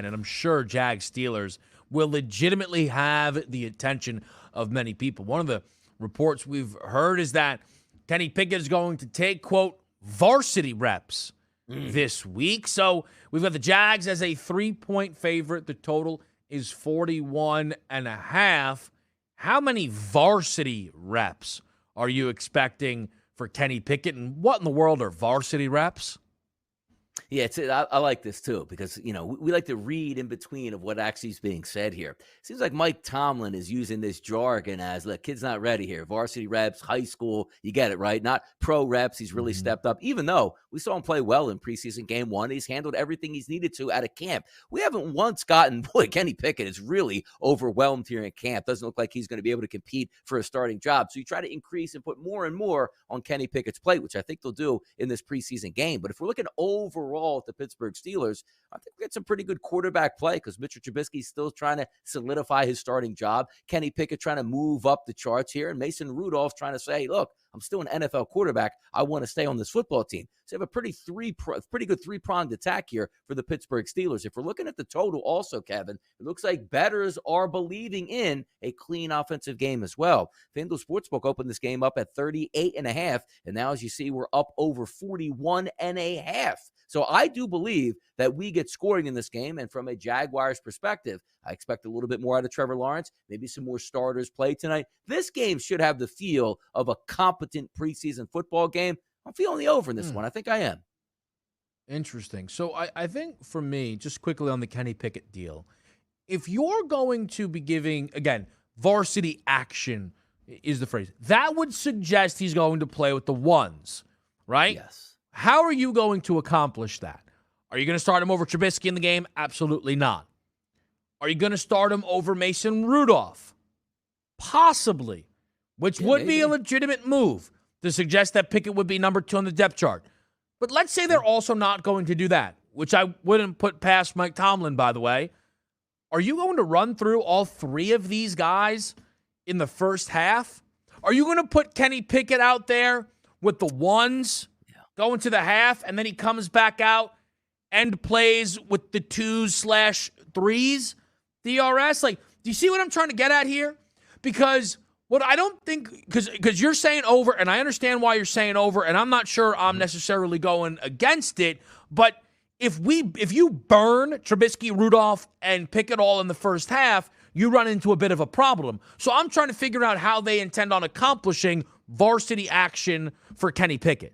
and I'm sure Jags Steelers will legitimately have the attention of many people. One of the reports we've heard is that Kenny Pickett is going to take, quote, varsity reps this week. So we've got the Jags as a 3-point favorite. The total is 41.5. How many varsity reps are you expecting for Kenny Pickett? And what in the world are varsity reps? Yeah, I like this too because, we like to read in between of what actually is being said here. Seems like Mike Tomlin is using this jargon as, look, kid's not ready here. Varsity reps, high school, you get it, right? Not pro reps. He's really stepped up, even though we saw him play well in preseason game 1. He's handled everything he's needed to at a camp. We haven't once gotten, Kenny Pickett is really overwhelmed here in camp. Doesn't look like he's going to be able to compete for a starting job. So you try to increase and put more and more on Kenny Pickett's plate, which I think they'll do in this preseason game. But if we're looking overall at the Pittsburgh Steelers, I think we get some pretty good quarterback play because Mitchell Trubisky's still trying to solidify his starting job. Kenny Pickett trying to move up the charts here, and Mason Rudolph trying to say, look, I'm still an NFL quarterback. I want to stay on this football team. So you have a pretty good three-pronged attack here for the Pittsburgh Steelers. If we're looking at the total also, Kevin, it looks like bettors are believing in a clean offensive game as well. FanDuel Sportsbook opened this game up at 38.5, and now as you see, we're up over 41.5. So I do believe that we get scoring in this game, and from a Jaguars perspective, I expect a little bit more out of Trevor Lawrence, maybe some more starters play tonight. This game should have the feel of a competent preseason football game. I'm feeling the over in this one. I think I am. Interesting. So I think for me, just quickly on the Kenny Pickett deal, if you're going to be giving, again, varsity action is the phrase, that would suggest he's going to play with the ones, right? Yes. How are you going to accomplish that? Are you going to start him over Trubisky in the game? Absolutely not. Are you going to start him over Mason Rudolph? Possibly, which would be a legitimate move to suggest that Pickett would be number 2 on the depth chart. But let's say they're also not going to do that, which I wouldn't put past Mike Tomlin, by the way. Are you going to run through all 3 of these guys in the first half? Are you going to put Kenny Pickett out there with the ones going to the half, and then he comes back out and plays with the 2/3s DRS? Like, do you see what I'm trying to get at here? Because what I don't think, because you're saying over, and I understand why you're saying over, and I'm not sure I'm necessarily going against it, but if you burn Trubisky, Rudolph, and Pickett all in the first half, you run into a bit of a problem. So I'm trying to figure out how they intend on accomplishing varsity action for Kenny Pickett.